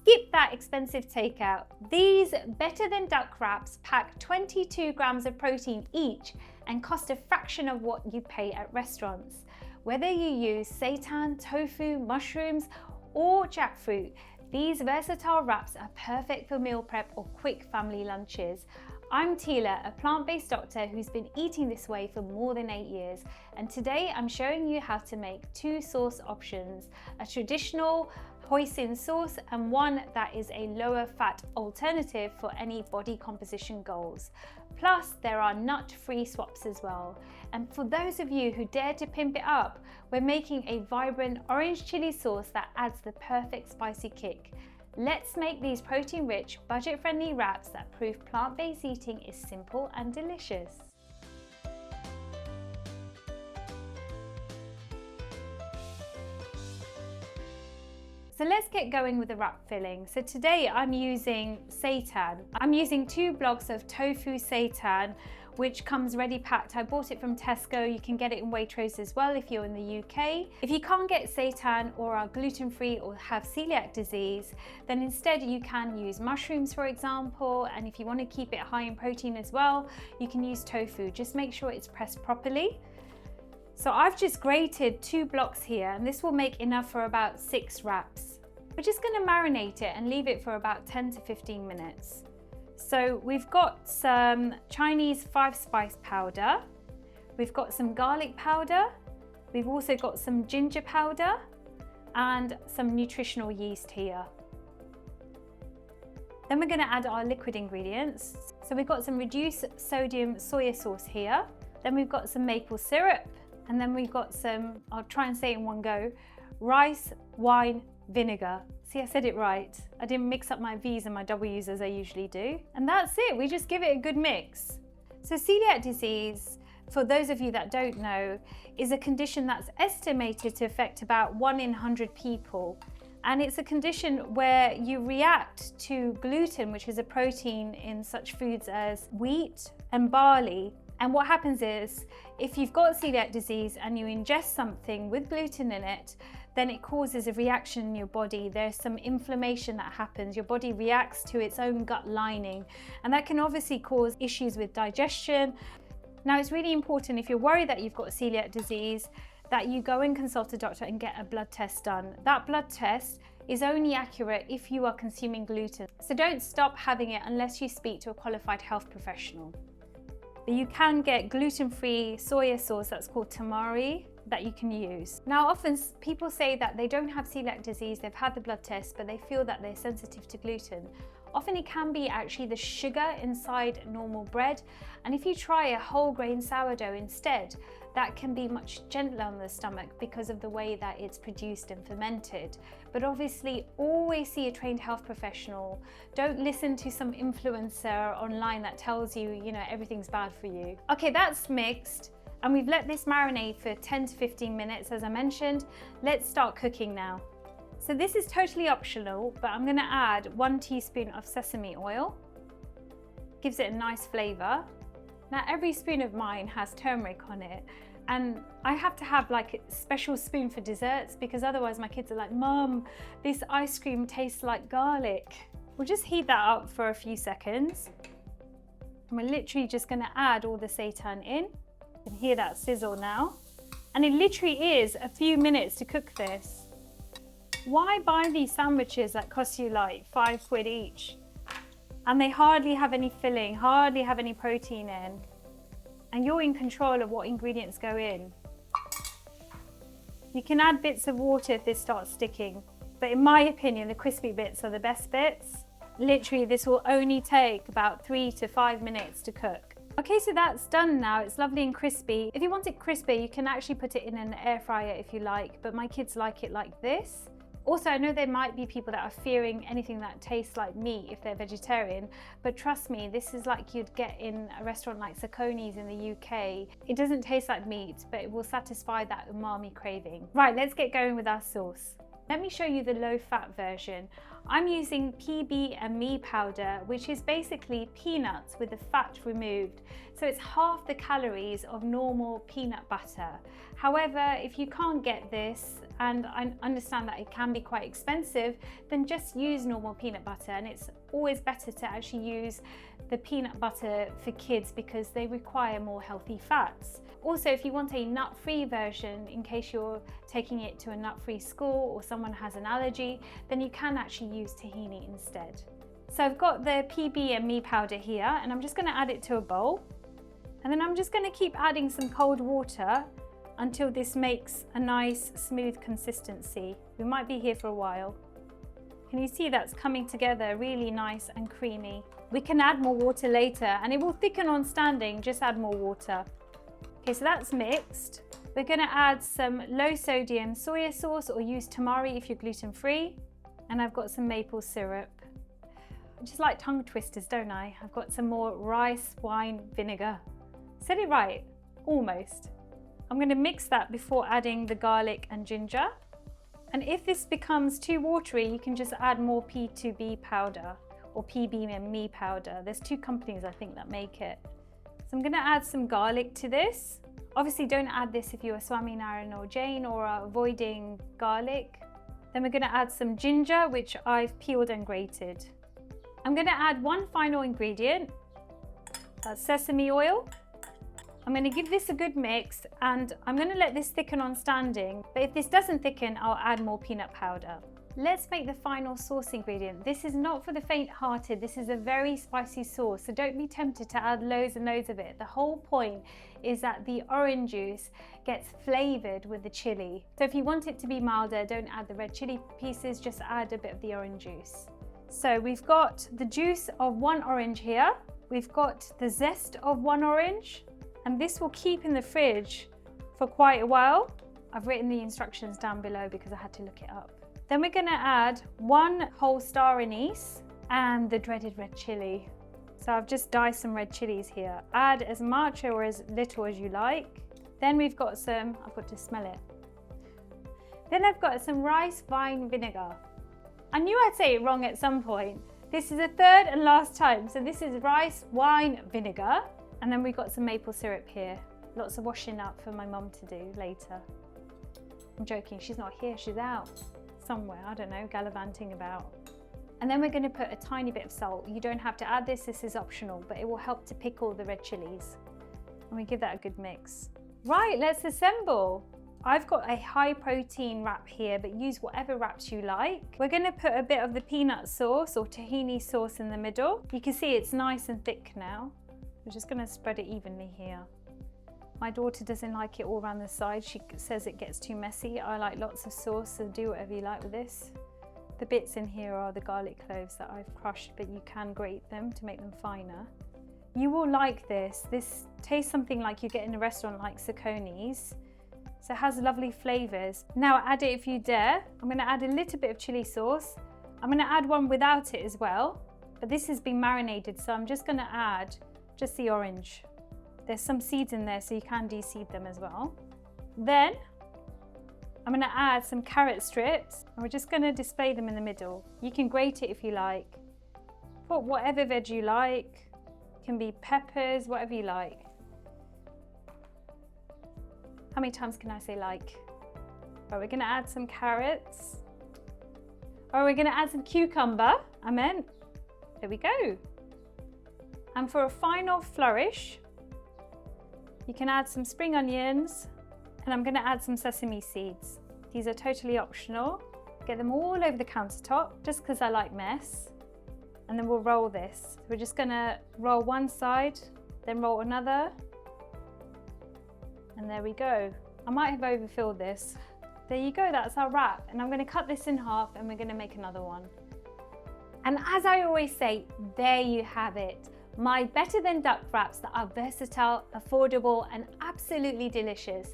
Skip that expensive takeout. These Better Than Duck wraps pack 22 grams of protein each and cost a fraction of what you pay at restaurants. Whether you use seitan, tofu, mushrooms, or jackfruit, these versatile wraps are perfect for meal prep or quick family lunches. I'm Tila, a plant-based doctor who's been eating this way for more than 8 years, and today I'm showing you how to make 2 sauce options, a traditional Hoisin sauce and one that is a lower fat alternative for any body composition goals. Plus, there are nut-free swaps as well. And for those of you who dare to pimp it up, we're making a vibrant orange chili sauce that adds the perfect spicy kick. Let's make these protein-rich, budget-friendly wraps that prove plant-based eating is simple and delicious. So let's get going with the wrap filling. So today I'm using seitan. I'm using 2 blocks of tofu seitan, which comes ready packed. I bought it from Tesco. You can get it in Waitrose as well if you're in the UK. If you can't get seitan or are gluten-free or have celiac disease, then instead you can use mushrooms, for example. And if you want to keep it high in protein as well, you can use tofu. Just make sure it's pressed properly. So I've just grated 2 blocks here, and this will make enough for about 6 wraps. We're just going to marinate it and leave it for about 10 to 15 minutes. So we've got some Chinese 5-spice powder, we've got some garlic powder, we've also got some ginger powder and some nutritional yeast here. Then we're going to add our liquid ingredients. So we've got some reduced sodium soy sauce here, then we've got some maple syrup, and then we've got some, I'll try and say it in one go, rice wine vinegar. See, I said it right. I didn't mix up my V's and my W's as I usually do. And that's it, we just give it a good mix. So celiac disease, for those of you that don't know, is a condition that's estimated to affect about 1 in 100 people. And it's a condition where you react to gluten, which is a protein in such foods as wheat and barley. And what happens is, if you've got celiac disease and you ingest something with gluten in it, then it causes a reaction in your body. There's some inflammation that happens. Your body reacts to its own gut lining, and that can obviously cause issues with digestion. Now, it's really important, if you're worried that you've got celiac disease, that you go and consult a doctor and get a blood test done. That blood test is only accurate if you are consuming gluten. So don't stop having it unless you speak to a qualified health professional. But you can get gluten-free soy sauce that's called tamari that you can use. Now, often people say that they don't have celiac disease, they've had the blood test, but they feel that they're sensitive to gluten. Often it can be actually the sugar inside normal bread. And if you try a whole grain sourdough instead, that can be much gentler on the stomach because of the way that it's produced and fermented. But obviously, always see a trained health professional. Don't listen to some influencer online that tells you, everything's bad for you. Okay, that's mixed. And we've let this marinate for 10 to 15 minutes, as I mentioned. Let's start cooking now. So this is totally optional, but I'm gonna add 1 teaspoon of sesame oil. Gives it a nice flavor. Now, every spoon of mine has turmeric on it, and I have to have like a special spoon for desserts because otherwise my kids are like, Mum, this ice cream tastes like garlic. We'll just heat that up for a few seconds. And we're literally just gonna add all the seitan in. You can hear that sizzle now. And it literally is a few minutes to cook this. Why buy these sandwiches that cost you like £5 each? And they hardly have any filling, hardly have any protein in. And you're in control of what ingredients go in. You can add bits of water if this starts sticking. But in my opinion, the crispy bits are the best bits. Literally, this will only take about 3 to 5 minutes to cook. Okay, so that's done now. It's lovely and crispy. If you want it crispy, you can actually put it in an air fryer if you like, but my kids like it like this. Also, I know there might be people that are fearing anything that tastes like meat if they're vegetarian, but trust me, this is like you'd get in a restaurant like Sacconi's in the UK. It doesn't taste like meat, but it will satisfy that umami craving. Right, let's get going with our sauce. Let me show you the low-fat version. I'm using PB&Me powder, which is basically peanuts with the fat removed. So it's half the calories of normal peanut butter. However, if you can't get this, and I understand that it can be quite expensive, then just use normal peanut butter. And it's always better to actually use the peanut butter for kids because they require more healthy fats. Also, if you want a nut-free version, in case you're taking it to a nut-free school or someone has an allergy, then you can actually use tahini instead. So I've got the PB&Me powder here, and I'm just going to add it to a bowl. And then I'm just going to keep adding some cold water until this makes a nice smooth consistency. We might be here for a while. Can you see that's coming together really nice and creamy? We can add more water later and it will thicken on standing, just add more water. Okay, so that's mixed. We're going to add some low sodium soya sauce, or use tamari if you're gluten-free. And I've got some maple syrup. I just like tongue twisters, don't I? I've got some more rice wine vinegar. Said it right, almost. I'm going to mix that before adding the garlic and ginger. And if this becomes too watery, you can just add more P2B powder or PB&Me powder. There's two companies I think that make it. So I'm going to add some garlic to this. Obviously don't add this if you're Swaminarayan or Jain or are avoiding garlic. Then we're going to add some ginger, which I've peeled and grated. I'm going to add one final ingredient, that's sesame oil. I'm going to give this a good mix and I'm going to let this thicken on standing, but if this doesn't thicken, I'll add more peanut powder. Let's make the final sauce ingredient. This is not for the faint-hearted, this is a very spicy sauce, so don't be tempted to add loads and loads of it. The whole point is that the orange juice gets flavoured with the chilli. So if you want it to be milder, don't add the red chilli pieces, just add a bit of the orange juice. So we've got the juice of one orange here, we've got the zest of one orange, and this will keep in the fridge for quite a while. I've written the instructions down below because I had to look it up. Then we're going to add one whole star anise and the dreaded red chilli. So I've just diced some red chilies here. Add as much or as little as you like. Then we've got some, I've got to smell it. Then I've got some rice wine vinegar. I knew I'd say it wrong at some point. This is the third and last time. So this is rice wine vinegar. And then we've got some maple syrup here. Lots of washing up for my mum to do later. I'm joking, she's not here, she's out somewhere, I don't know, gallivanting about. And then we're going to put a tiny bit of salt. You don't have to add this, this is optional, but it will help to pickle the red chilies. And we give that a good mix. Right, let's assemble. I've got a high protein wrap here, but use whatever wraps you like. We're going to put a bit of the peanut sauce or tahini sauce in the middle. You can see it's nice and thick now. We're just going to spread it evenly here. My daughter doesn't like it all around the side. She says it gets too messy. I like lots of sauce, so do whatever you like with this. The bits in here are the garlic cloves that I've crushed, but you can grate them to make them finer. You will like this. This tastes something like you get in a restaurant like Sacconi's. So it has lovely flavours. Now add it if you dare. I'm going to add a little bit of chilli sauce. I'm going to add one without it as well, but this has been marinated, so I'm just going to add just the orange. There's some seeds in there, so you can de-seed them as well. Then I'm going to add some carrot strips, and we're just going to display them in the middle. You can grate it if you like. Put whatever veg you like. It can be peppers, whatever you like. How many times can I say like? Right, we're going to add some carrots. Or we're going to add some cucumber. There we go. And for a final flourish, you can add some spring onions, and I'm going to add some sesame seeds. These are totally optional. Get them all over the countertop, just because I like mess. And then we'll roll this. We're just going to roll one side, then roll another. And there we go. I might have overfilled this. There you go, that's our wrap. And I'm going to cut this in half and we're going to make another one. And as I always say, there you have it. My better than duck wraps that are versatile, affordable, and absolutely delicious.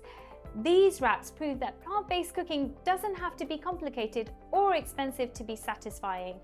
These wraps prove that plant-based cooking doesn't have to be complicated or expensive to be satisfying.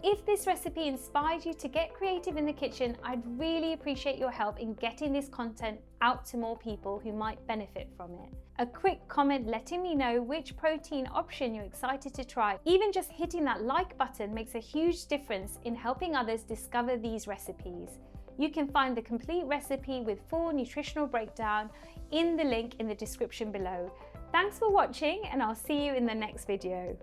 If this recipe inspired you to get creative in the kitchen, I'd really appreciate your help in getting this content out to more people who might benefit from it. A quick comment letting me know which protein option you're excited to try. Even just hitting that like button makes a huge difference in helping others discover these recipes. You can find the complete recipe with full nutritional breakdown in the link in the description below. Thanks for watching, and I'll see you in the next video.